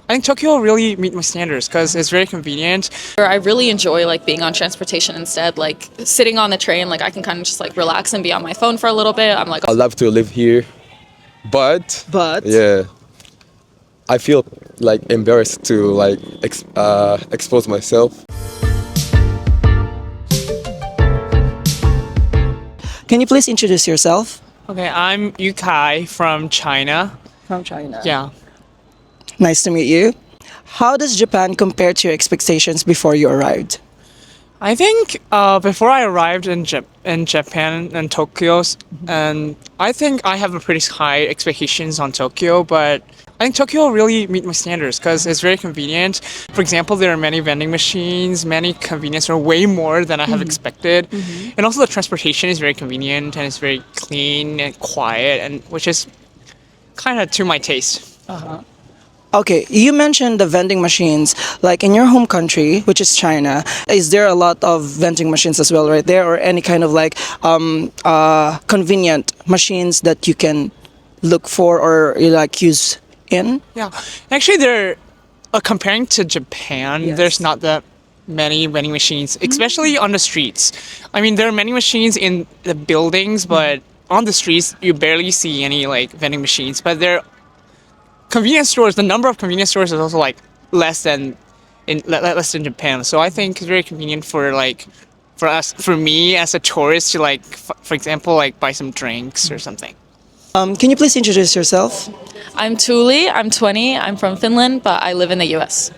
I think Tokyo really meet my standards because it's very convenient. I really enjoy like being on transportation instead, like sitting on the train, like I can kind of just like relax and be on my phone for a little bit. I'm like, I love to live here, but yeah, I feel like embarrassed to like expose myself. Can you please introduce yourself? Okay, I'm Yukai from China. From China. Yeah. Nice to meet you. How does Japan compare to your expectations before you arrived? I think before I arrived in Japan and Tokyo, and I think I have a pretty high expectations on Tokyo, but I think Tokyo really meet my standards because it's very convenient. For example, there are many vending machines, many convenience, or way more than I have expected. And also the transportation is very convenient and it's very clean and quiet, and which is kind of to my taste. Okay, you mentioned the vending machines. Like in your home country, which is China, is there a lot of vending machines as well right there, or any kind of like convenient machines that you can look for or you like use in? Yeah, actually, there. Comparing to Japan, Yes. there's not that many vending machines, especially on the streets. I mean, there are many machines in the buildings, but on the streets you barely see any like vending machines. But there, convenience stores. The number of convenience stores is also like less than less than Japan. So I think it's very convenient for like for me as a tourist to like for example like buy some drinks or something. Can you please introduce yourself? I'm Tuli, I'm 20, I'm from Finland, but I live in the US.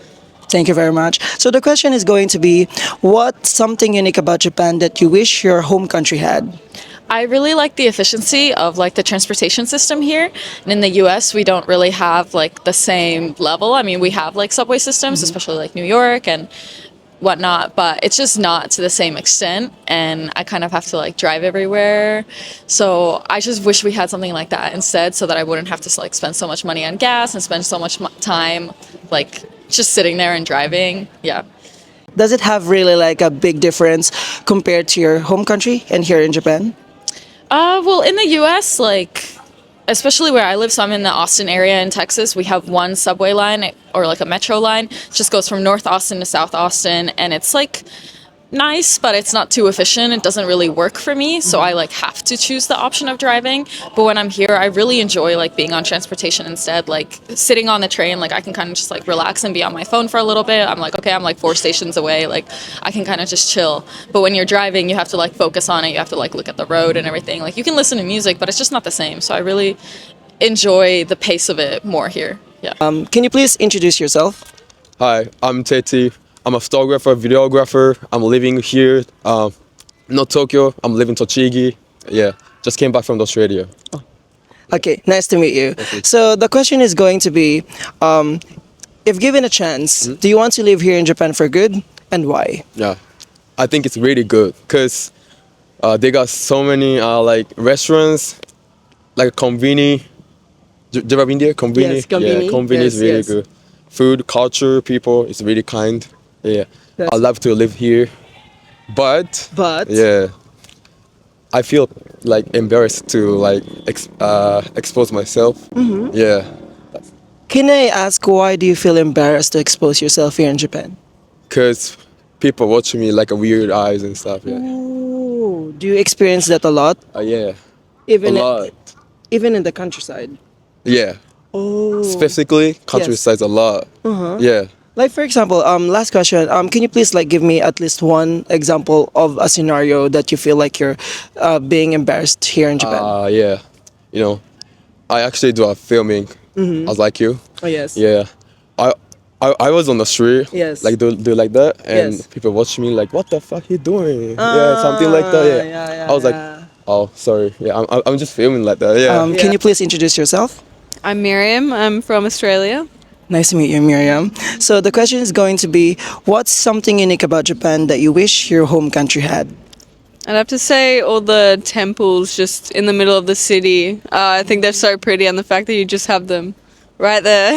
Thank you very much. So the question is going to be, what's something unique about Japan that you wish your home country had? I really like the efficiency of like the transportation system here. And in the US, we don't really have like the same level. I mean, we have like subway systems, especially like New York and whatnot, but it's just not to the same extent. And I kind of have to like drive everywhere. So I just wish we had something like that instead, so that I wouldn't have to like spend so much money on gas and spend so much time like just sitting there and driving. Yeah. Does it have really like a big difference compared to your home country and here in Japan? Well, in the U.S., like, especially where I live, so I'm in the Austin area in Texas, we have one subway line or like a metro line. It just goes from North Austin to South Austin, and it's like nice, but it's not too efficient. It doesn't really work for me, so I like have to choose the option of driving. But when I'm here, I really enjoy like being on transportation instead, like sitting on the train, like I can kind of just like relax and be on my phone for a little bit. I'm like, okay, I'm like 4 stations away, like I can kind of just chill. But when you're driving, you have to like focus on it. You have to like look at the road and everything. Like you can listen to music, but it's just not the same. So I really enjoy the pace of it more here. Yeah. Can you please introduce yourself? Hi, I'm Teti. I'm a photographer, videographer. I'm living here, not Tokyo. I'm living Tochigi. Yeah, just came back from Australia. Okay, nice to meet you. So the question is going to be, if given a chance, do you want to live here in Japan for good, and why? Yeah, I think it's really good because they got so many like restaurants, like Konbini. Do you ever been there? Konbini? Yes, Konbini. Yeah, Konbini is Yes, really yes. good. Food, culture, people, it's really kind. Yeah, That's- I love to live here, but But yeah, I feel like embarrassed to like expose myself. Yeah, can I ask, why do you feel embarrassed to expose yourself here in Japan? because people watch me like a weird eyes and stuff. Yeah, Oh, do you experience that a lot? yeah, a Even lot. even in the countryside? Yeah, Oh. specifically countryside a lot. Yeah. Like for example, last question. Can you please like give me at least one example of a scenario that you feel like you're being embarrassed here in Japan? Yeah, you know, I actually do a filming. I was like you. Oh yes. Yeah, I was on the street. Yes. Like do like that, and Yes. people watch me like, what the fuck you doing? Yeah, something like that. Yeah. yeah, I was like, yeah. oh, sorry. Yeah, I'm just filming like that. Yeah. Can you please introduce yourself? I'm Miriam. I'm from Australia. Nice to meet you, Miriam. So the question is going to be, what's something unique about Japan that you wish your home country had? I'd have to say all the temples just in the middle of the city. I think they're so pretty, and the fact that you just have them right there.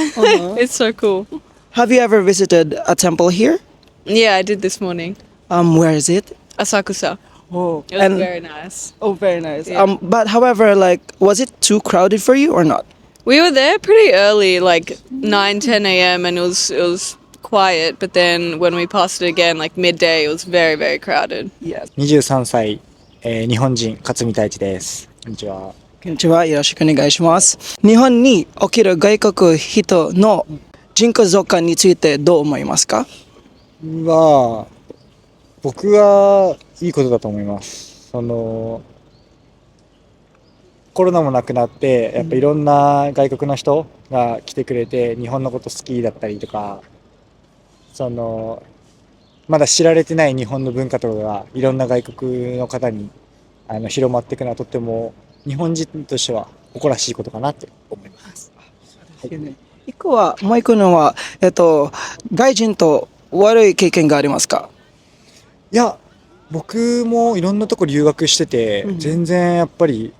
It's so cool. Have you ever visited a temple here? Yeah, I did this morning. Where is it? Asakusa. Oh, It was very nice. oh, very nice. Yeah. But however, like, was it too crowded for you or not? We were there pretty early, like 9, 10 a.m. and it was quiet. But then when we passed it again, like midday, it was very, very crowded. Yes. 23歳、日本人勝見太一です。こんにちは。こんにちは。よろしくお願いします。日本に起きる外国人の人口増加についてどう思いますか？は僕はいいことだと思います。コロナもなくなってやっぱいろんな外国の人が来てくれて日本のこと好きだったりとか、まだ知られてない日本の文化とかがいろんな外国の方に広まっていくのはとっても日本人としては誇らしいことかなって思います。もう一個のは、外人と悪い経験がありますか？いや、僕もいろんなとこ留学してて、全然やっぱり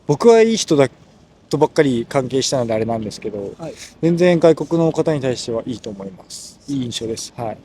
僕はいい人だとばっかり関係したのであれなんですけど、はい。全然外国の方に対してはいいと思います。いい印象です。はい。